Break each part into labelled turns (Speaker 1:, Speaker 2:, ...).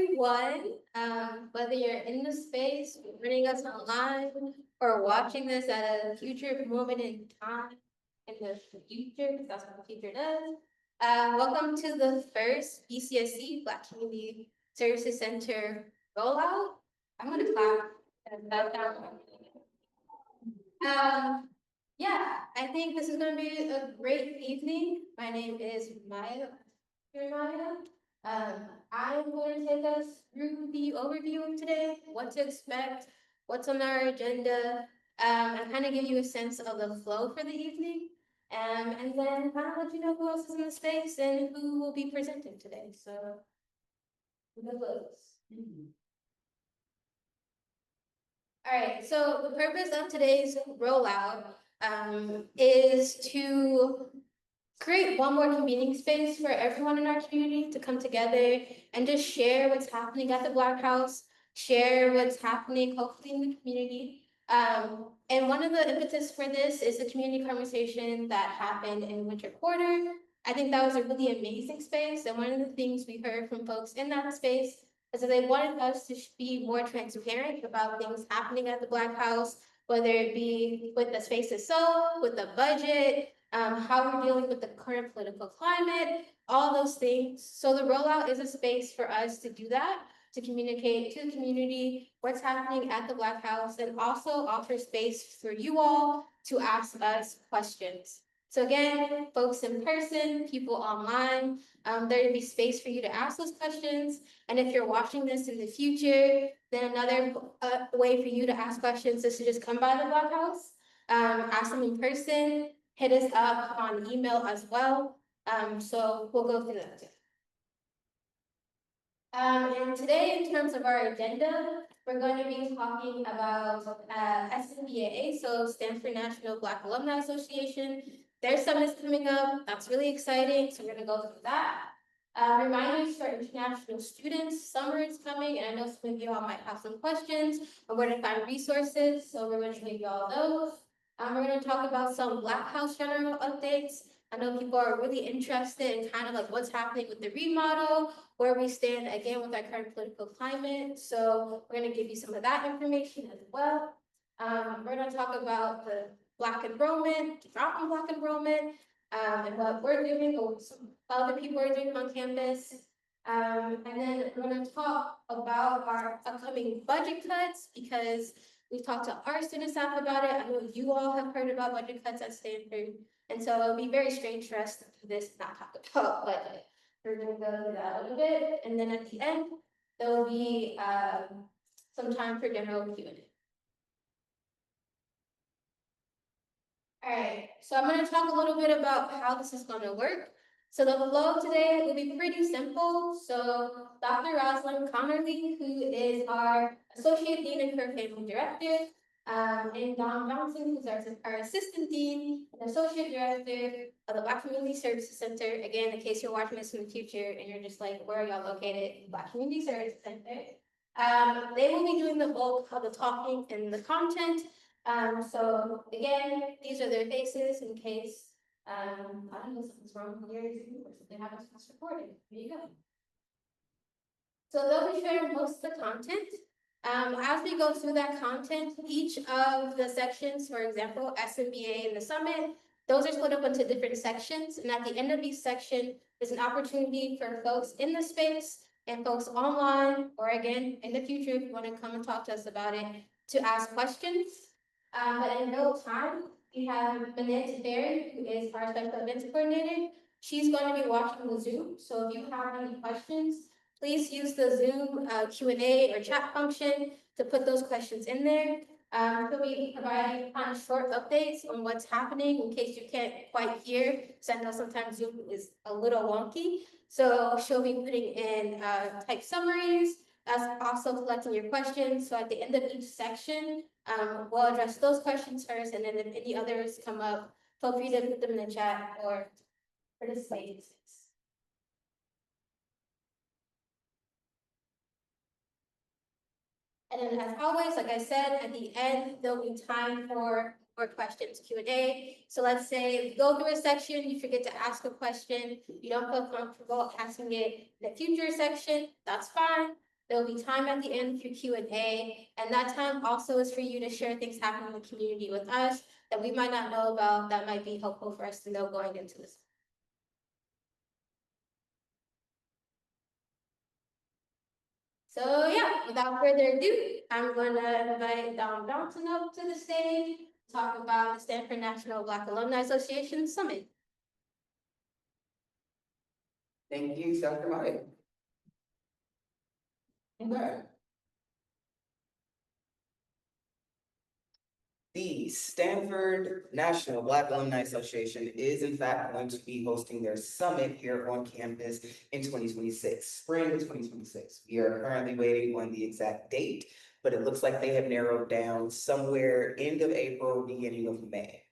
Speaker 1: everyone. Whether you're in the space, reading us online, or watching this at a future moment in time in the future, because that's what the future does. Welcome to the first BCSC Black Community Services Center rollout. I'm gonna clap. Um, yeah, I think this is gonna be a great evening. My name is Maya. I'm going to take us through the overview of today, what to expect, what's on our agenda, and kind of give you a sense of the flow for the evening, and then kind of let you know who else is in the space and who will be presenting today. So, good looks. All right, so the purpose of today's rollout is to create one more convening space for everyone in our community to come together and just share what's happening at the Black House, share what's happening hopefully in the community. And one of the impetus for this is the community conversation that happened in winter quarter. I think that was a really amazing space. And one of the things we heard from folks in that space is that they wanted us to be more transparent about things happening at the Black House, whether it be with the space itself, with the budget, how we're dealing with the current political climate, all those things. So the rollout is a space for us to do that, to communicate to the community what's happening at the Black House, and also offer space for you all to ask us questions. So again, folks in person, people online, there will be space for you to ask those questions. And if you're watching this in the future, then another way for you to ask questions is to just come by the Black House, ask them in person, hit us up on email as well. So we'll go through that. And today, in terms of our agenda, we're going to be talking about SNBAA, so Stanford National Black Alumni Association. Their summit is coming up. That's really exciting. So we're going to go through that. Reminders for international students, summer is coming, and I know some of you all might have some questions on where to find resources, so we're going to give you all those. We're going to talk about some Black House general updates. I know people are really interested in kind of like what's happening with the remodel, where we stand again with our current political climate. So we're going to give you some of that information as well. We're going to talk about the Black enrollment, dropping Black enrollment, and what we're doing, or some other people are doing on campus. And then we're going to talk about our upcoming budget cuts, because we've talked to our student staff about it. I know you all have heard about budget cuts at Stanford. And so it'll be very strange for us to do this, not talk about budget. We're going to go through that a little bit. And then at the end, there will be some time for general Q&A. All right, so I'm going to talk a little bit about how this is going to work. So the flow today will be pretty simple. So Dr. Rosalind Connerly, who is our Associate Dean and Career Family Director, and Don Johnson, who's our Assistant Dean and Associate Director of the Black Community Services Center. Again, in case you're watching this in the future and you're just like, where are y'all located? Black Community Services Center. They will be doing the bulk of the talking and the content. So again, these are their faces in case, I don't know, something's wrong with your Zoom or something happens to recording. There you go. So they'll be sharing most of the content. As we go through that content, each of the sections, for example, SMBA and the summit, those are split up into different sections. And at the end of each section, there's an opportunity for folks in the space and folks online, or again, in the future, if you want to come and talk to us about it, to ask questions. But in real time, we have Manette Berry, who is our special events coordinator. She's going to be watching the Zoom. So if you have any questions, please use the Zoom Q&A or chat function to put those questions in there. So we provide kind of short updates on what's happening in case you can't quite hear, because I know sometimes Zoom is a little wonky. So she'll be putting in type summaries, as also collecting your questions. So at the end of each section, we'll address those questions first, and then if any others come up, feel free to put them in the chat or participate. And then as always, like I said, at the end, there'll be time for more questions, Q&A. So let's say you go through a section, you forget to ask a question, you don't feel comfortable asking it in the future section, that's fine. There will be time at the end for Q&A, and that time also is for you to share things happening in the community with us that we might not know about that might be helpful for us to know going into this. So yeah, without further ado, I'm going to invite Dom Johnson up to the stage to talk about the Stanford National Black Alumni Association Summit.
Speaker 2: Thank you, Dr. Maya. Okay. The Stanford National Black Alumni Association is in fact going to be hosting their summit here on campus in 2026, spring of 2026. We are currently waiting on the exact date, but it looks like they have narrowed down somewhere end of April, beginning of May.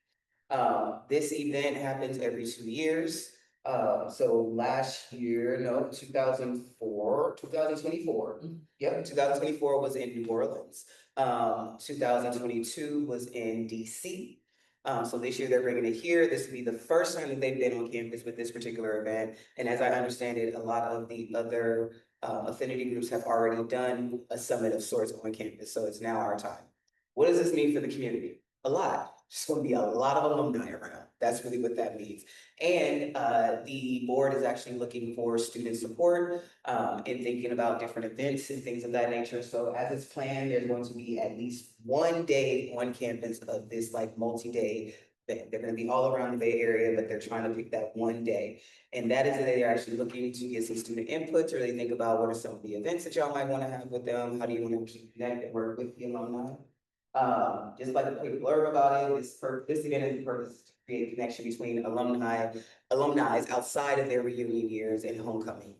Speaker 2: This event happens every 2 years. So last year, no, 2024. Yep, 2024 was in New Orleans. 2022 was in DC. So this year they're bringing it here. This will be the first time that they've been on campus with this particular event. And as I understand it, a lot of the other affinity groups have already done a summit of sorts on campus. So it's now our time. What does this mean for the community? A lot. There's going to be a lot of alumni around. That's really what that means. And the board is actually looking for student support and thinking about different events and things of that nature. So as it's planned, there's going to be at least one day on campus of this like multi-day thing. They're going to be all around the Bay Area, but they're trying to pick that one day. And that is that they're actually looking to get some student input to really think about what are some of the events that y'all might want to have with them. How do you want to keep connected, work with the alumni? Just like a quick blurb about it, this event is the purpose is to create a connection between alumni outside of their reunion years and homecoming.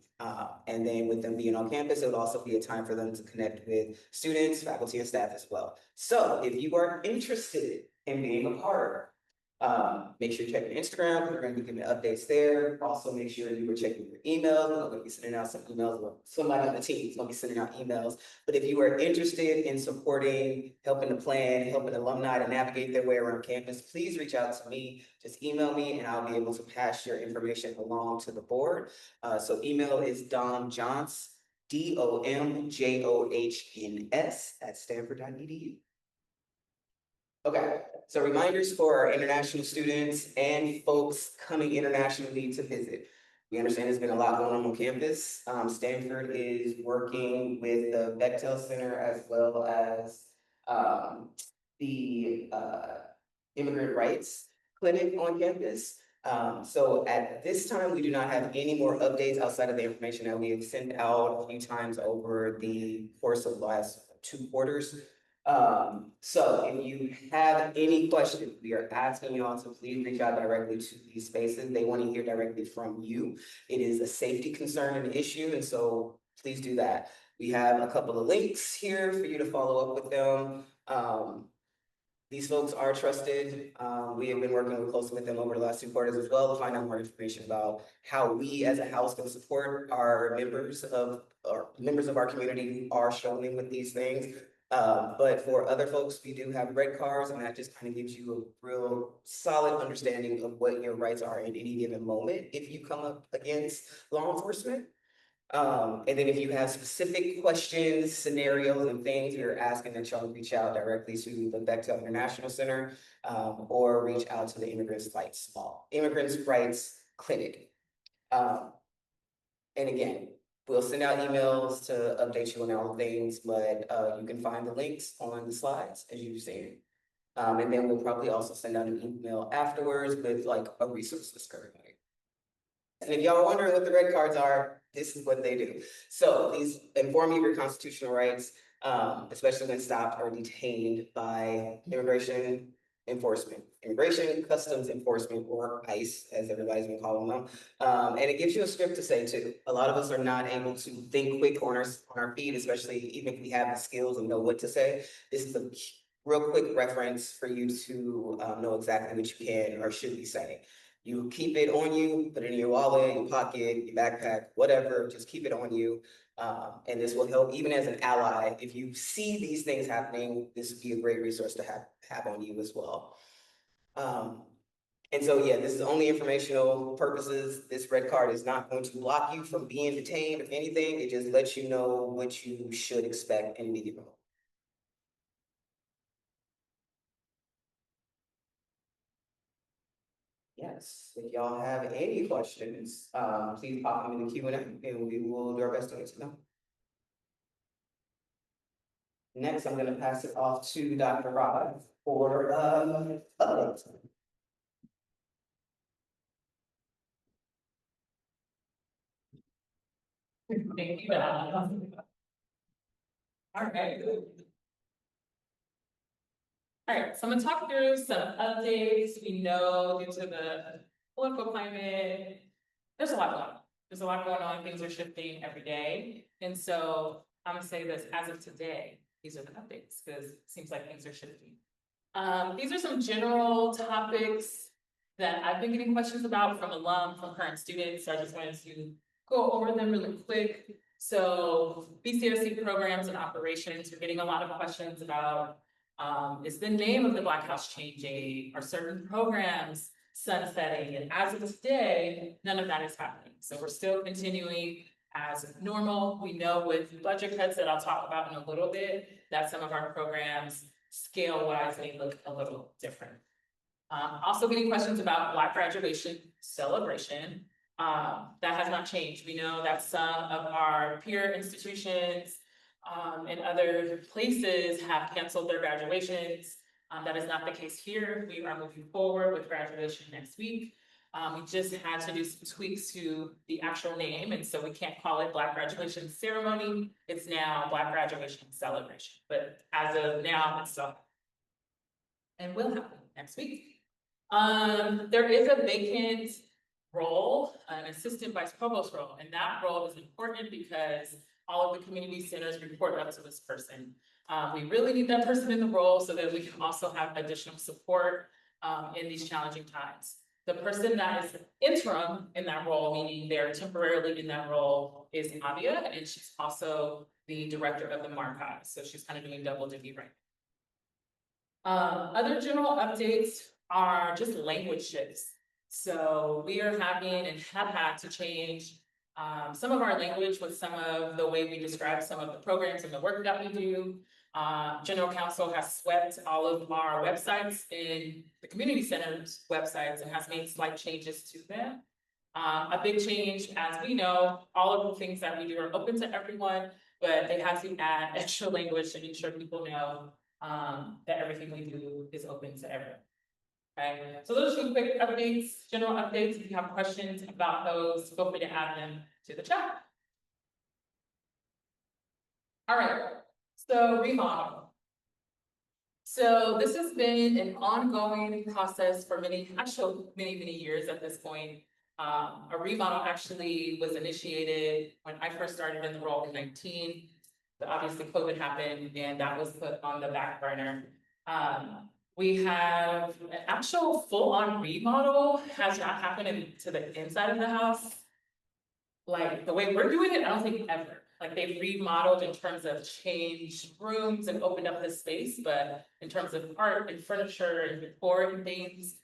Speaker 2: And then with them being on campus, it would also be a time for them to connect with students, faculty, and staff as well. So if you are interested in being a part, make sure you check your Instagram. We're going to be giving updates there. Also, make sure you were checking your emails. We're going to be sending out some emails. Or somebody on the team is going to be sending out emails. But if you are interested in supporting, helping to plan, helping alumni to navigate their way around campus, please reach out to me. Just email me, and I'll be able to pass your information along to the board. So email is domjohns, DOMJOHNS at stanford.edu. Okay, so reminders for our international students and folks coming internationally to visit. We understand there's been a lot going on campus. Stanford is working with the Bechtel Center as well as the Immigrant Rights Clinic on campus. So at this time, we do not have any more updates outside of the information that we have sent out a few times over the course of the last 2 quarters. So if you have any questions, we are asking you all to please reach out directly to these spaces. They want to hear directly from you. It is a safety concern and issue, and so please do that. We have a couple of links here for you to follow up with them. These folks are trusted. We have been working closely with them over the last 2 quarters as well to find out more information about how we as a house can support our members of our community who are struggling with these things. But for other folks, we do have red cards, and that just kind of gives you a real solid understanding of what your rights are in any given moment if you come up against law enforcement. And then if you have specific questions, scenarios, and things, we're asking that y'all reach out directly to the Bechtel International Center, or reach out to the Immigrants Rights Clinic. And again, we'll send out emails to update you on all things, but you can find the links on the slides as you've seen. And then we'll probably also send out an email afterwards with like a resource list currently. And if y'all are wondering what the red cards are, this is what they do. So these inform you of your constitutional rights, especially when stopped or detained by immigration customs enforcement, or ICE, as everybody's been calling them. And it gives you a script to say too. A lot of us are not able to think quick on our feet, especially even if we have the skills and know what to say. This is a real quick reference for you to know exactly what you can or should be saying. You keep it on you, put it in your wallet, your pocket, your backpack, whatever, just keep it on you. And this will help even as an ally. If you see these things happening, this would be a great resource to have on you as well. And so, yeah, this is only informational purposes. This red card is not going to block you from being detained. If anything, it just lets you know what you should expect in media. Yes, if y'all have any questions, please pop them in the Q&A and we will do our best to answer them. Next, I'm gonna pass it off to Dr. Rod for updates.
Speaker 3: Thank you. All right. All right, so I'm gonna talk through some updates. We know due to the political climate, there's a lot going on. There's a lot going on, things are shifting every day. And so I'm gonna say this, as of today, these are the updates, because it seems like things are shifting. These are some general topics that I've been getting questions about from alum, from current students, so I just wanted to go over them really quick. So BCRC programs and operations, we're getting a lot of questions about, is the name of the Black House changing? Are certain programs sunsetting? And as of today, none of that is happening. So we're still continuing as normal. We know with budget cuts that I'll talk about in a little bit, that some of our programs scale-wise may look a little different. Also getting questions about Black graduation celebration. That has not changed. We know that some of our peer institutions and other places have canceled their graduations. That is not the case here. We are moving forward with graduation next week. We just had to do some tweaks to the actual name, and so we can't call it Black graduation ceremony. It's now Black graduation celebration. But as of now, it's still and will happen next week. There is a vacant role, an assistant vice provost role, and that role is important because all of the community centers report up to this person. We really need that person in the role so that we can also have additional support in these challenging times. The person that is interim in that role, meaning they're temporarily in that role, is Avia, and she's also the director of the Marchives. So she's kind of doing double duty right now. Other general updates are just language shifts. So we are having and have had to change some of our language with some of the way we describe some of the programs and the work that we do. General Counsel has swept all of our websites in the community center's websites and has made slight changes to them. A big change, as we know, all of the things that we do are open to everyone, but they have to add extra language to ensure people know that everything we do is open to everyone. Okay, so those are some quick updates, general updates. If you have questions about those, feel free to add them to the chat. All right, so remodel. So this has been an ongoing process for many years at this point. A remodel actually was initiated when I first started in the role in 2019. But obviously COVID happened and that was put on the back burner. We have an actual full-on remodel has not happened to the inside of the house. Like the way we're doing it, I don't think ever. Like they've remodeled in terms of changed rooms and opened up the space, but in terms of art and furniture and decor and things,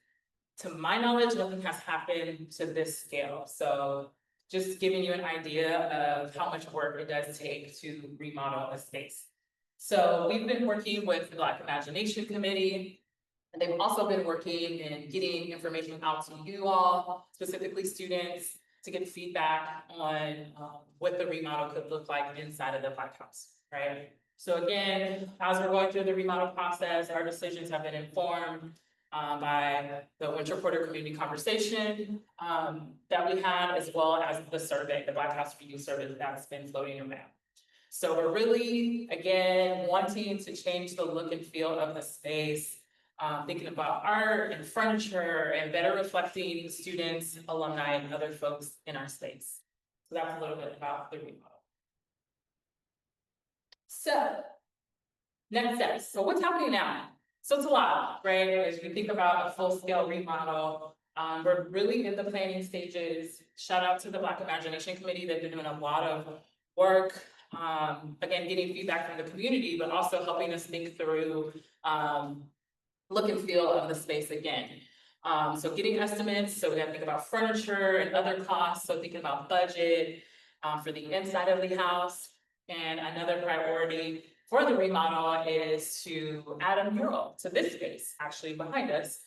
Speaker 3: to my knowledge, nothing has happened to this scale. So just giving you an idea of how much work it does take to remodel a space. So we've been working with the Black Imagination Committee. And they've also been working and getting information out to you all, specifically students, to get feedback on what the remodel could look like inside of the Black House, right? So again, as we're going through the remodel process, our decisions have been informed by the Winter Quarter Community Conversation that we had, as well as the survey, the Black House Review Survey that's been floating around. So we're really, again, wanting to change the look and feel of the space, thinking about art and furniture and better reflecting students, alumni, and other folks in our space. So that's a little bit about the remodel. So, next steps. So what's happening now? So it's a lot, right? As we think about a full-scale remodel, we're really in the planning stages. Shout out to the Black Imagination Committee. They've been doing a lot of work, again, getting feedback from the community, but also helping us think through look and feel of the space again. So getting estimates, so we gotta think about furniture and other costs, so thinking about budget, for the inside of the house. And another priority for the remodel is to add a mural to this space, actually behind us,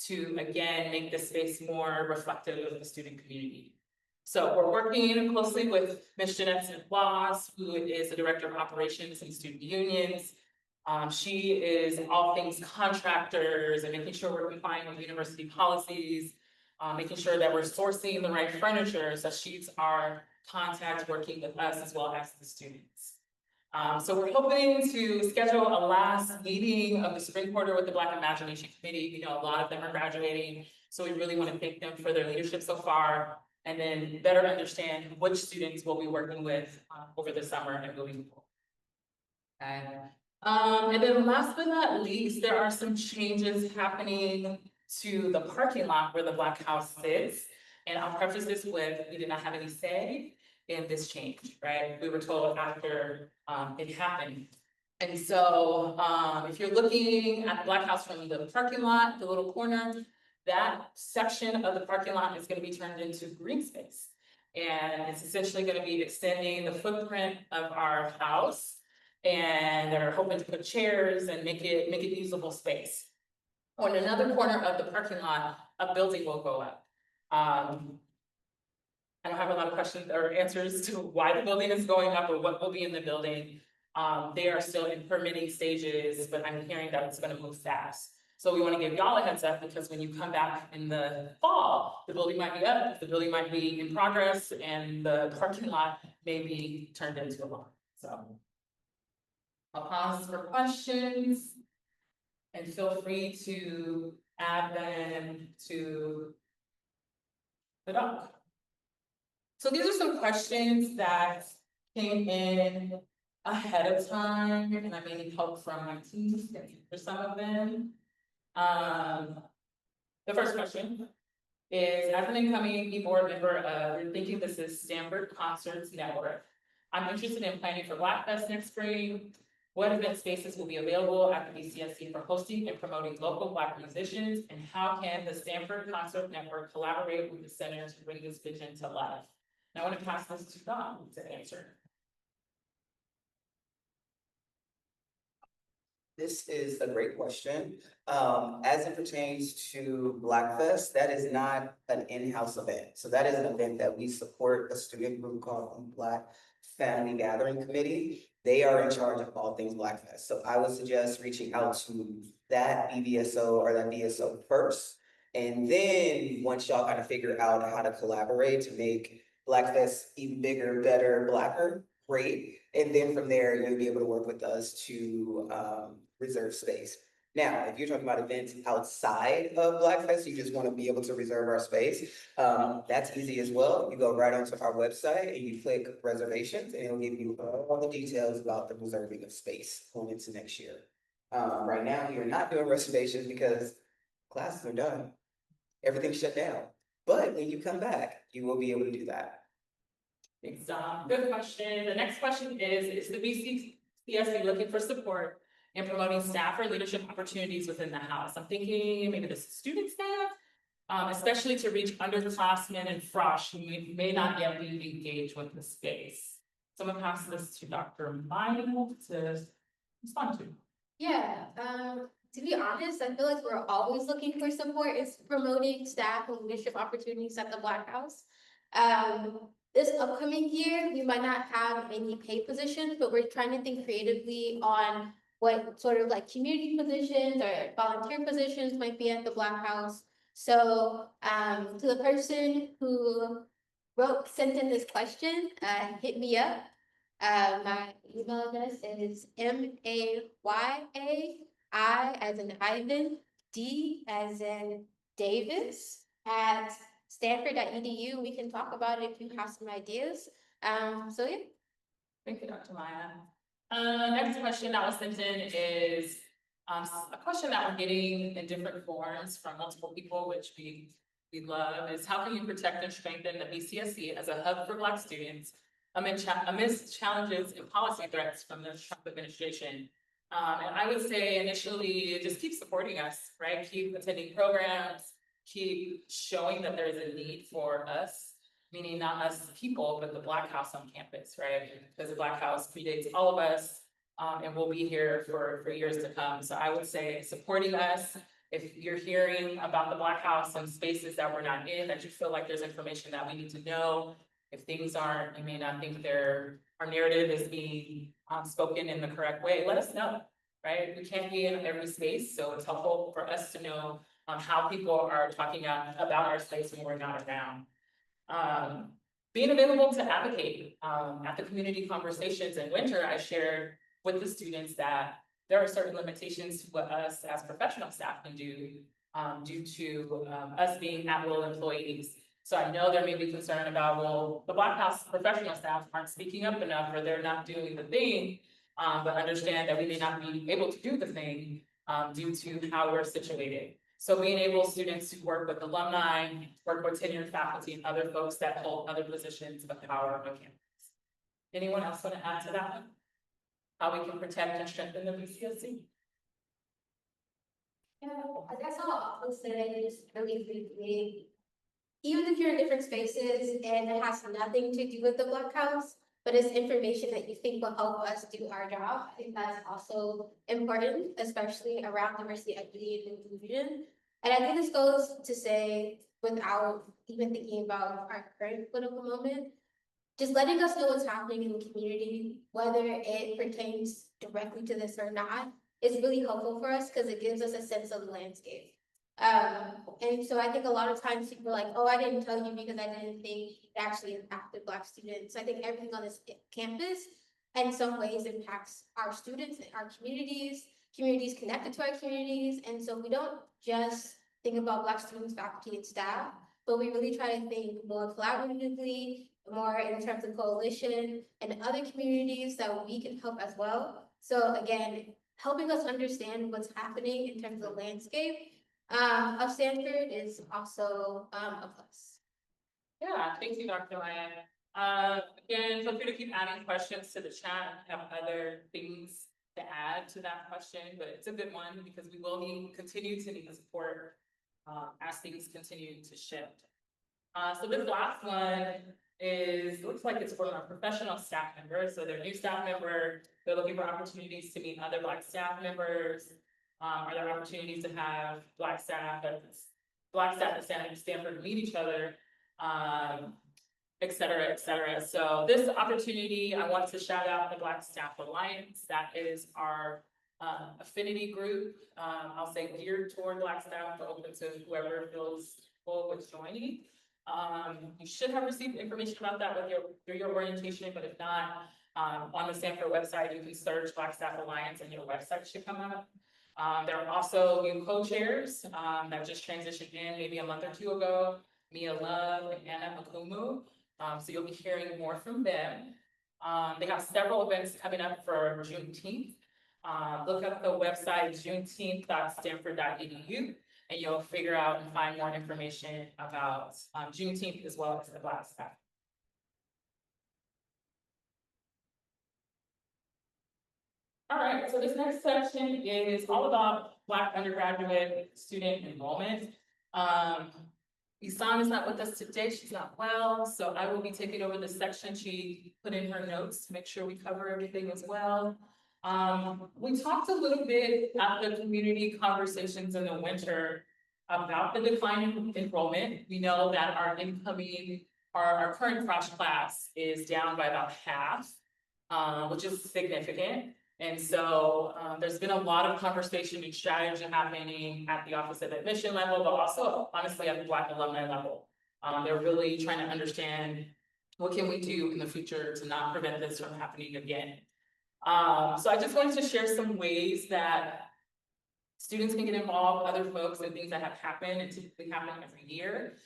Speaker 3: to again, make this space more reflective of the student community. So we're working closely with Ms. Jeanette Bloss, who is the Director of Operations and Student Unions. She is all things contractors and making sure we're complying with university policies, making sure that we're sourcing the right furniture, so she's our contact working with us as well as the students. So we're hoping to schedule a last meeting of the spring quarter with the Black Imagination Committee. We know a lot of them are graduating, so we really want to thank them for their leadership so far, and then better understand which students we'll be working with over the summer and moving forward. Okay. And then last but not least, there are some changes happening to the parking lot where the Black House sits. And I'll preface this with, we did not have any say in this change, right? We were told after it happened. And so if you're looking at the Black House from the parking lot, the little corner, that section of the parking lot is going to be turned into green space. And it's essentially going to be extending the footprint of our house. And they're hoping to put chairs and make it usable space. On another corner of the parking lot, a building will go up. I don't have a lot of questions or answers to why the building is going up or what will be in the building. They are still in permitting stages, but I'm hearing that it's going to move fast. So we want to give y'all a heads up, because when you come back in the fall, the building might be up, the building might be in progress, and the parking lot may be turned into a lawn. So I'll pause for questions, and feel free to add them to the doc. So these are some questions that came in ahead of time, and I may need help from my team for some of them. The first question is, as an incoming board member, we're thinking this is Stanford Concerts Network. I'm interested in planning for Black Fest next spring. What event spaces will be available at the BCSC for hosting and promoting local Black musicians? And how can the Stanford Concert Network collaborate with the center to bring this vision to life? And I want to pass this to Don to answer.
Speaker 2: This is a great question. As it pertains to Blackfest, that is not an in-house event. So that is an event that we support a student group called the Black Family Gathering Committee. They are in charge of all things Blackfest. So I would suggest reaching out to that BBSO or that DSO first. And then once y'all kind of figure out how to collaborate to make Blackfest even bigger, better, Blacker, great. And then from there, you'll be able to work with us to reserve space. Now, if you're talking about events outside of Blackfest, you just want to be able to reserve our space. That's easy as well. You go right onto our website and you click reservations, and it'll give you all the details about the reserving of space going into next year. Right now, we are not doing reservations because classes are done. Everything's shut down. But when you come back, you will be able to do that.
Speaker 3: Thanks, Dom. Good question. The next question is the BCSC looking for support in promoting staff or leadership opportunities within the house? I'm thinking maybe the student staff, especially to reach underclassmen and frosh who may not yet be engaged with the space. So I'm gonna pass this to Dr. Milo to respond to.
Speaker 1: Yeah, to be honest, I feel like we're always looking for support. It's promoting staff and leadership opportunities at the Black House. This upcoming year, we might not have any paid positions, but we're trying to think creatively on what sort of like community positions or volunteer positions might be at the Black House. So to the person who sent in this question, hit me up. My email address is MAYAI as in Ivan, D as in Davis at Stanford.edu. We can talk about it if you have some ideas. So yeah.
Speaker 3: Thank you, Dr. Maya. Next question that was sent in is a question that we're getting in different forms from multiple people, which we love, is how can you protect and strengthen the BCSC as a hub for Black students amidst challenges and policy threats from the Trump administration? And I would say initially, just keep supporting us, right? Keep attending programs, keep showing that there's a need for us, meaning not us people, but the Black House on campus, right? Because the Black House predates all of us, and will be here for years to come. So I would say supporting us. If you're hearing about the Black House and spaces that we're not in, that you feel like there's information that we need to know, if things aren't, you may not think our narrative is being spoken in the correct way, let us know, right? We can't be in every space, so it's helpful for us to know how people are talking about our space when we're not around. Being available to advocate at the community conversations in winter, I shared with the students that there are certain limitations to what us as professional staff can do due to us being at-will employees. So I know there may be concern about, well, the Black House professional staff aren't speaking up enough, or they're not doing the thing, but understand that we may not be able to do the thing due to how we're situated. So being able students to work with alumni, work with tenured faculty and other folks that hold other positions of power on campus. Anyone else want to add to that one? How we can protect and strengthen the BCSC?
Speaker 1: Yeah, I guess I'll say just really briefly, even if you're in different spaces and it has nothing to do with the Black House, but it's information that you think will help us do our job, I think that's also important, especially around diversity, equity, and inclusion. And I think this goes to say, without even thinking about our current political moment, just letting us know what's happening in the community, whether it pertains directly to this or not, is really helpful for us because it gives us a sense of the landscape. And so I think a lot of times people are like, oh, I didn't tell you because I didn't think it actually impacted Black students. I think everything on this campus in some ways impacts our students and our communities connected to our communities. And so we don't just think about Black students, faculty, and staff, but we really try to think more collaboratively, more in terms of coalition and other communities that we can help as well. So again, helping us understand what's happening in terms of the landscape of Stanford is also a plus.
Speaker 3: Yeah, thank you, Dr. Ryan. Again, feel free to keep adding questions to the chat, have other things to add to that question, but it's a good one because we will continue to need the support as things continue to shift. So this last one looks like it's for our professional staff members. So they're new staff member, they're looking for opportunities to meet other Black staff members. Are there opportunities to have Black staff at Stanford meet each other, et cetera, et cetera. So this opportunity, I want to shout out the Black Staff Alliance. That is our affinity group. I'll say geared toward Black staff, but open to whoever feels full with joining. You should have received information about that through your orientation, but if not, on the Stanford website, you can search Black Staff Alliance and your website should come up. There are also new co-chairs that just transitioned in maybe a month or two ago, Mia Love and Anna Akumu. So you'll be hearing more from them. They have several events coming up for Juneteenth. Look up the website juneteenth.stanford.edu and you'll figure out and find more information about Juneteenth as well as the Black staff. All right, so this next section is all about Black undergraduate student enrollment. Isan is not with us today, she's not well, so I will be taking over this section. She put in her notes to make sure we cover everything as well. We talked a little bit at the community conversations in the winter about the decline in enrollment. We know that our current fresh class is down by about half, which is significant. And so there's been a lot of conversation and strategy happening at the Office of Admission level, but also honestly at the Black alumni level. They're really trying to understand what can we do in the future to not prevent this from happening again. So I just wanted to share some ways that students can get involved, other folks, and things that have happened and typically happen every year.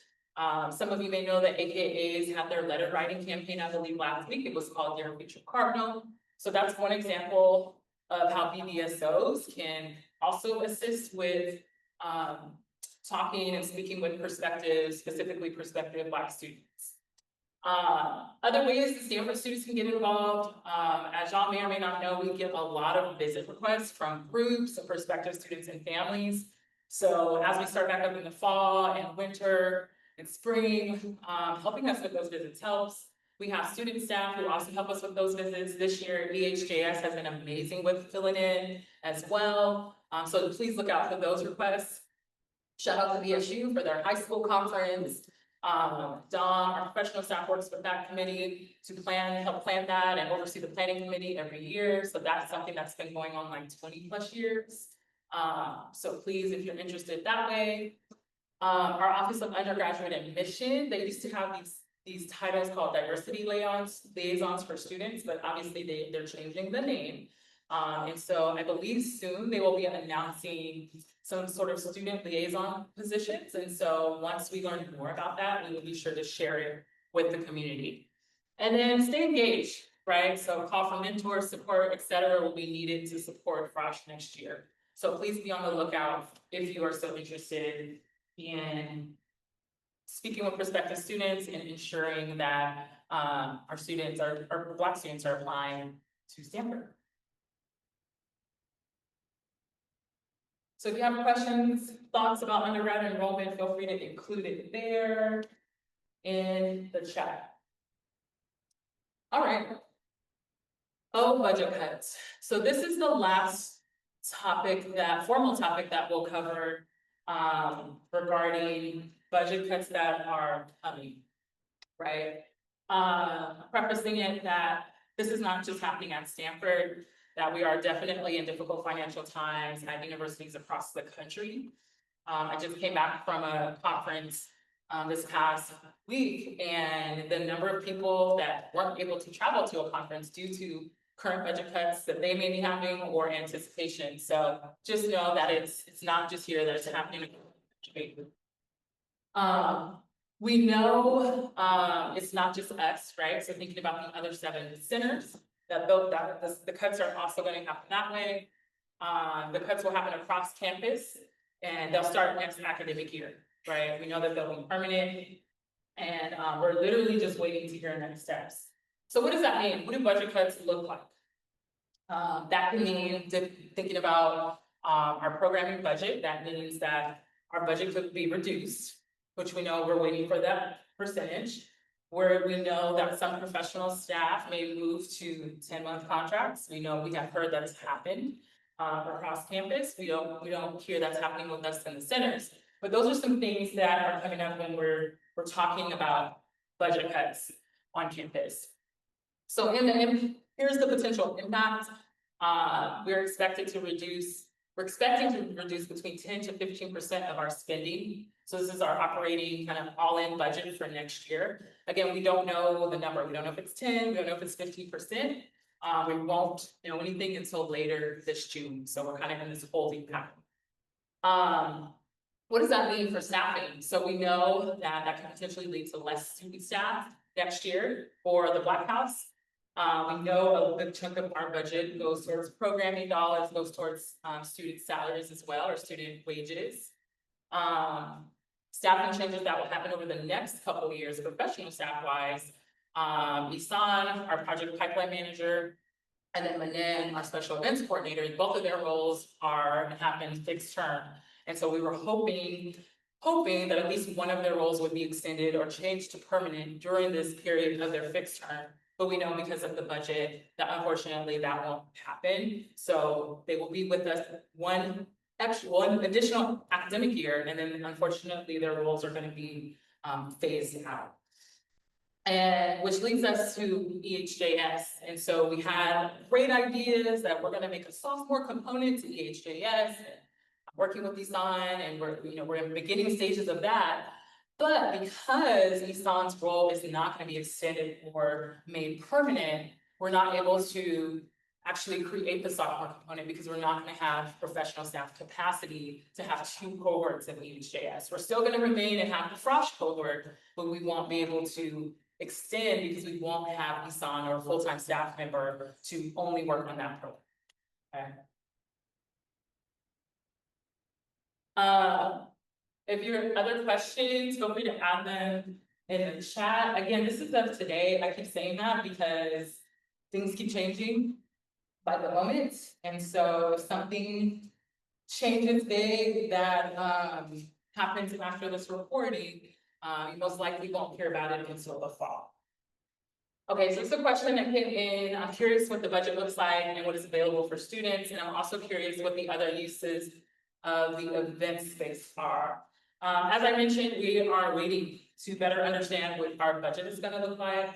Speaker 3: Some of you may know that AKAs had their letter writing campaign, I believe last week. It was called Dear Future Cardinal. So that's one example of how BBSOs can also assist with talking and speaking with specifically prospective Black students. Other ways that Stanford students can get involved, as as y'all may or may not know, we get a lot of visit requests from groups of prospective students and families. So as we start back up in the fall and winter and spring, helping us with those visits helps. We have student staff who also help us with those visits. This year, EHJS has been amazing with filling in as well. So please look out for those requests. Shout out to BSU for their high school conference. Dom, our professional staff, works with that committee to help plan that and oversee the planning committee every year. So that's something that's been going on like 20+ years. So please, if you're interested that way. Our Office of Undergraduate Admission, they used to have these titles called diversity liaisons for students, but obviously they're changing the name. And so I believe soon they will be announcing some sort of student liaison positions. And so once we learn more about that, we will be sure to share it with the community. And then stay engaged, right? So call for mentors, support, et cetera, will be needed to support Frosh next year. So please be on the lookout if you are so interested in speaking with prospective students and ensuring that our Black students are applying to Stanford. So if you have questions, thoughts about undergrad enrollment, feel free to include it there in the chat. All right. Oh, budget cuts. So this is the last formal topic that we'll cover regarding budget cuts that are coming, right? Prefacing it that this is not just happening at Stanford, that we are definitely in difficult financial times at universities across the country. I just came back from a conference this past week, and the number of people that weren't able to travel to a conference due to current budget cuts that they may be having or anticipation. So just know that it's not just here, that it's happening. We know it's not just us, right? So thinking about the other 7 centers, the cuts are also going to happen that way. The cuts will happen across campus, and they'll start next academic year, right? We know that they'll be permanent, and we're literally just waiting to hear next steps. So what does that mean? What do budget cuts look like? That can mean thinking about our programming budget. That means that our budget could be reduced, which we know we're waiting for that percentage, where we know that some professional staff may move to 10-month contracts. We know we have heard that's happened across campus. We don't hear that's happening with us in the centers. But those are some things that are coming up when we're talking about budget cuts on campus. So here's the potential impact. We're expecting to reduce between 10 to 15% of our spending. So this is our operating kind of all-in budget for next year. Again, we don't know the number. We don't know if it's 10, we don't know if it's 15%. We won't know anything until later this June. So we're kind of in this holding pattern. What does that mean for staffing? So we know that can potentially lead to less student staff next year for the Black House. We know a good chunk of our budget goes towards programming dollars, goes towards student salaries as well, or student wages. Staffing changes that will happen over the next couple of years, professional staff-wise. Isan, our project pipeline manager, and then Manen, our special events coordinator, both of their roles have been fixed term. And so we were hoping that at least one of their roles would be extended or changed to permanent during this period of their fixed term. But we know because of the budget that unfortunately that won't happen. So they will be with us one additional academic year, and then unfortunately their roles are going to be phased out. And which leads us to EHJS. And so we had great ideas that we're going to make a sophomore component to EHJS, working with Isan, and we're in the beginning stages of that. But because Isan's role is not going to be extended or made permanent, we're not able to actually create the sophomore component because we're not going to have professional staff capacity to have 2 cohorts in EHJS. We're still going to remain and have the Frosh cohort, but we won't be able to extend because we won't have Isan or a full-time staff member to only work on that program. Okay. If you have other questions, feel free to add them in the chat. Again, this is of today. I keep saying that because things keep changing by the moment. And so if something changes big that happens after this reporting, you most likely won't hear about it until the fall. Okay, so this is a question that came in. I'm curious what the budget looks like and what is available for students, and I'm also curious what the other uses of the event space are. As I mentioned, we are waiting to better understand what our budget is gonna look like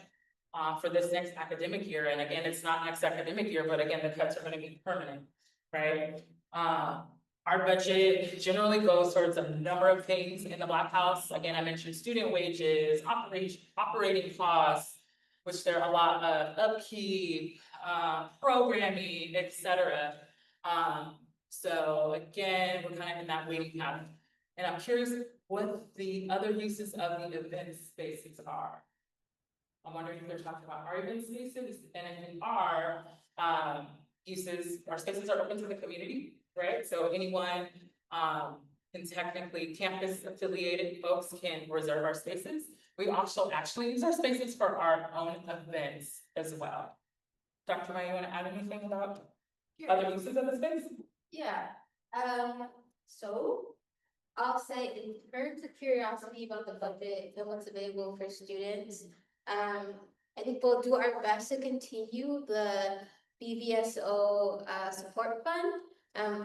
Speaker 3: for this next academic year. And again, it's not next academic year, but again, the cuts are gonna be permanent, right? Our budget generally goes towards a number of things in the Black House. Again, I mentioned student wages, operating costs, which there are a lot of upkeep, programming, etc. So again, we're kind of in that waiting pattern. And I'm curious what the other uses of the event spaces are. I'm wondering if they're talking about our event spaces, and if they are, uses, our spaces are open to the community, right? So anyone, can technically, campus affiliated folks can reserve our spaces. We also actually use our spaces for our own events as well. Dr. Maya, you want to add anything about other uses of the space?
Speaker 1: Yeah, so I'll say in terms of curiosity about the budget and what's available for students, I think we'll do our best to continue the BVSO support fund.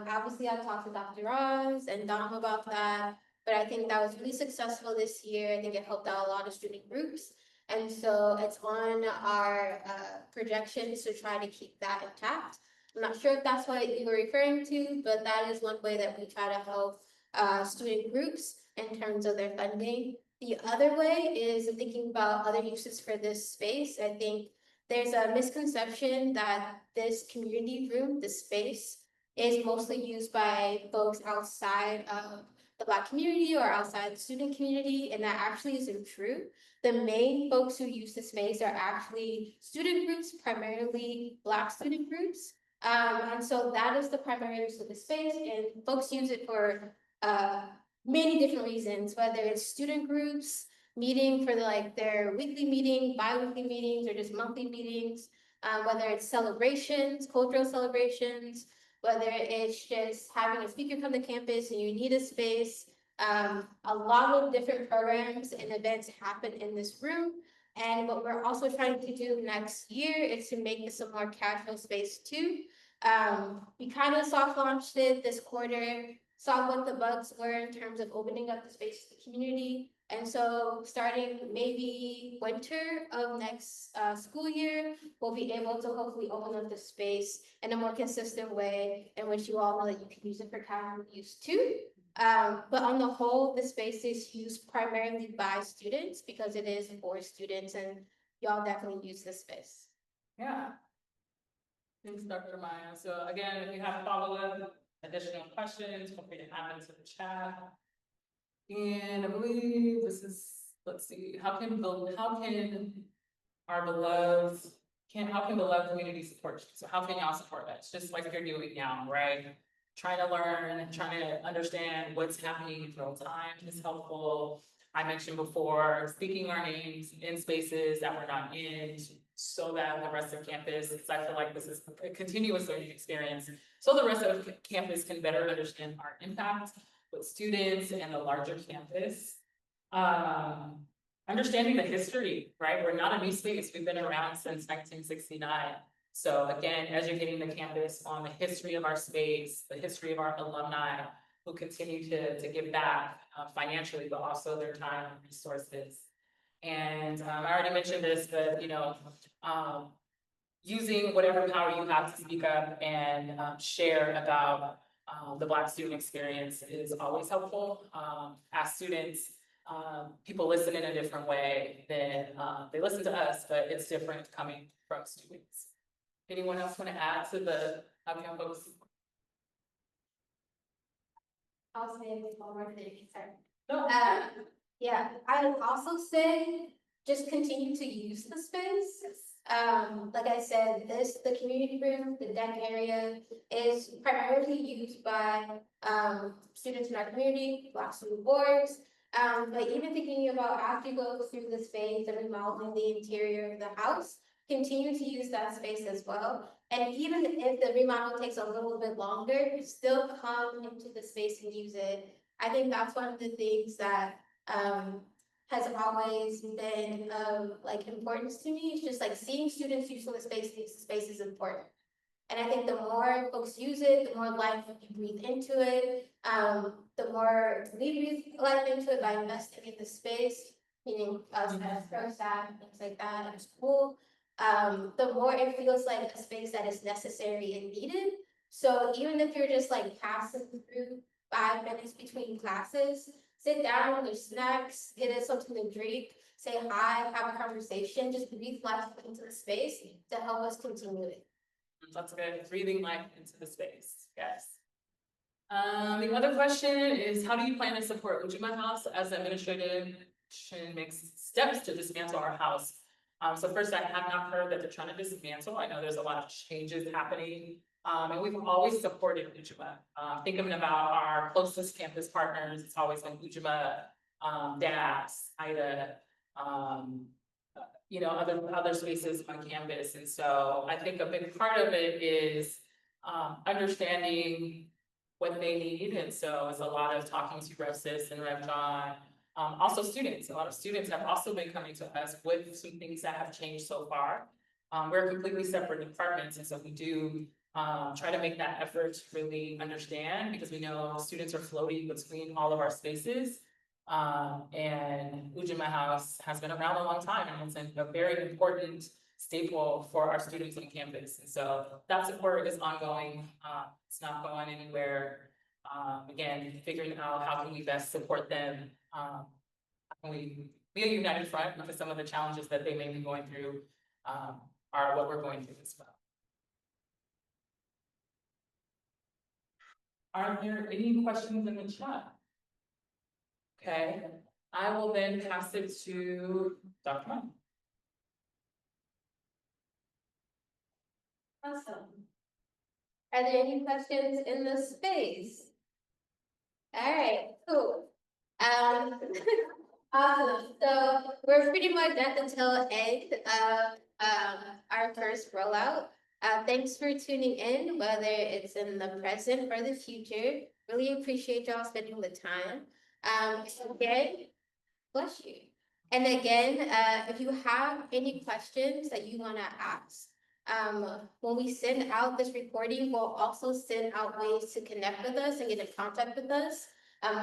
Speaker 1: Obviously I talked to Dr. Ross and Dom about that, but I think that was really successful this year. I think it helped out a lot of student groups. And so it's on our projections to try to keep that intact. I'm not sure if that's what you were referring to, but that is one way that we try to help student groups in terms of their funding. The other way is thinking about other uses for this space. I think there's a misconception that this community room, this space, is mostly used by folks outside of the Black community or outside the student community, and that actually isn't true. The main folks who use the space are actually student groups, primarily Black student groups. And so that is the primary use of the space, and folks use it for many different reasons, whether it's student groups meeting for their weekly meeting, bi-weekly meetings, or just monthly meetings, whether it's celebrations, cultural celebrations, whether it's just having a speaker come to campus and you need a space. A lot of different programs and events happen in this room. And what we're also trying to do next year is to make this a more casual space too. We kind of soft launched it this quarter, saw what the bugs were in terms of opening up the space to the community. And so starting maybe winter of next school year, we'll be able to hopefully open up the space in a more consistent way in which you all know that you can use it for casual use too. But on the whole, the space is used primarily by students because it is for students, and y'all definitely use this space.
Speaker 3: Yeah. Thanks, Dr. Maya. So again, if you have follow-up, additional questions, feel free to add them to the chat. And I believe this is, let's see, how can our beloved, how can beloved community support you? So how can y'all support us? Just like you're doing now, right? Trying to learn and trying to understand what's happening in real time is helpful. I mentioned before, speaking our names in spaces that we're not in, so that the rest of campus, because I feel like this is a continuous learning experience, so the rest of campus can better understand our impact with students and the larger campus. Understanding the history, right? We're not a new space. We've been around since 1969. So again, educating the campus on the history of our space, the history of our alumni who continue to give back financially, but also their time and resources. And I already mentioned this, but using whatever power you have to speak up and share about the Black student experience is always helpful. As students, people listen in a different way than they listen to us, but it's different coming from students. Anyone else want to add to the outcome folks?
Speaker 1: I'll say one more thing, sorry.
Speaker 3: No.
Speaker 1: Yeah, I would also say just continue to use the space. Like I said, the community room, the deck area is primarily used by students in our community, Black student boards. But even thinking about after you go through the space and remodeling the interior of the house, continue to use that space as well. And even if the remodel takes a little bit longer, still come into the space and use it. I think that's one of the things that has always been like importance to me. It's just like seeing students use the space is important. And I think the more folks use it, the more life you breathe into it. The more we breathe life into it by investing in the space, meaning us as pro staff, things like that at school. The more it feels like a space that is necessary and needed. So even if you're just like passing through 5 minutes between classes, sit down, there's snacks, get us something to drink, say hi, have a conversation, just breathe life into the space to help us continue it.
Speaker 3: That's good, breathing life into the space, yes. The other question is, how do you plan to support Ujima House as administration makes steps to dismantle our house? So first, I have not heard that they're trying to dismantle. I know there's a lot of changes happening. And we've always supported Ujima. Thinking about our closest campus partners, it's always been Ujima, DAS, IDA, other spaces on campus. And so I think a big part of it is understanding what they need. And so it's a lot of talking to Rev Sis and Rev John. Also students, a lot of students have also been coming to us with some things that have changed so far. We're completely separate departments, and so we do try to make that effort to really understand, because we know students are floating between all of our spaces. And Ujima House has been around a long time, and it's a very important staple for our students on campus. And so that support is ongoing. It's not going anywhere. Again, figuring out how can we best support them. How can we be a united front, because some of the challenges that they may be going through are what we're going through as well. Are there any questions in the chat? Okay, I will then pass it to Dr. Mann.
Speaker 1: Awesome. Are there any questions in the space? All right, cool. Awesome. So we're pretty much at the tail end of our first rollout. Thanks for tuning in, whether it's in the present or the future. Really appreciate y'all spending the time. Again, bless you. And again, if you have any questions that you want to ask, when we send out this recording, we'll also send out ways to connect with us and get in contact with us.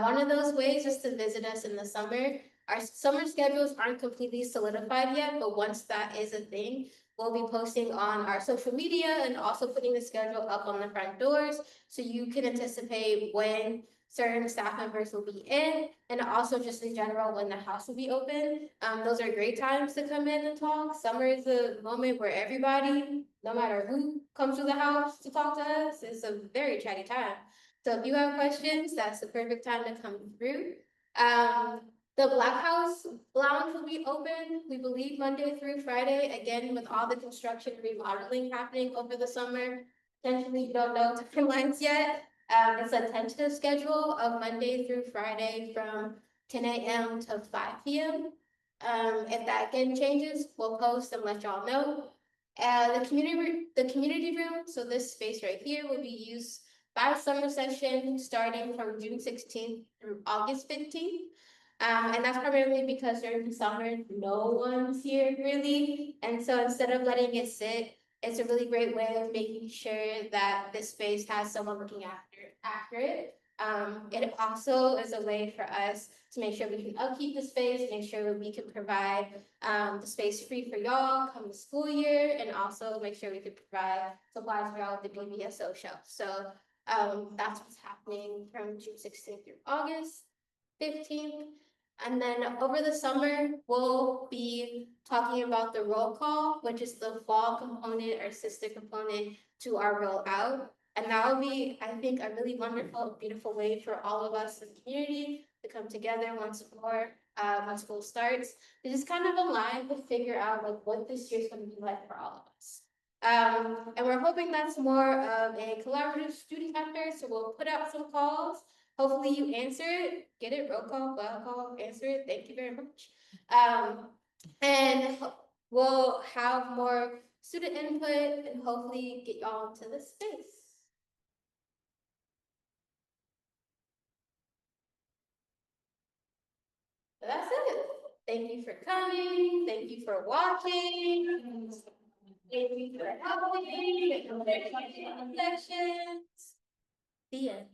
Speaker 1: One of those ways is to visit us in the summer. Our summer schedules aren't completely solidified yet, but once that is a thing, we'll be posting on our social media and also putting the schedule up on the front doors so you can anticipate when certain staff members will be in, and also just in general when the house will be open. Those are great times to come in and talk. Summer is a moment where everybody, no matter who comes to the house to talk to us, it's a very chatty time. So if you have questions, that's the perfect time to come through. The Black House Lounge will be open, we believe, Monday through Friday, again, with all the construction remodeling happening over the summer. Potentially, you don't know timelines yet. It's a tentative schedule of Monday through Friday from 10 a.m. to 5 p.m. If that again changes, we'll post and let y'all know. The community room, so this space right here, will be used by summer session starting from June 16th through August 15th. And that's primarily because during the summer, no one's here really. And so instead of letting it sit, it's a really great way of making sure that this space has someone looking after it. It also is a way for us to make sure we can upkeep the space, make sure we can provide the space free for y'all come the school year, and also make sure we can provide supplies for y'all at the BBSO shelf. So that's what's happening from June 16th through August 15th. And then over the summer, we'll be talking about the roll call, which is the fall component or sister component to our rollout. And that will be, I think, a really wonderful, beautiful way for all of us in the community to come together once more when school starts, to just kind of align to figure out like what this year's going to be like for all of us. And we're hoping that's more of a collaborative student effort, so we'll put out some calls. Hopefully you answer it, get it, roll call, answer it. Thank you very much. And we'll have more student input and hopefully get y'all into the space. But that's it. Thank you for coming. Thank you for watching. Thank you for helping. Thank you for sections. The end.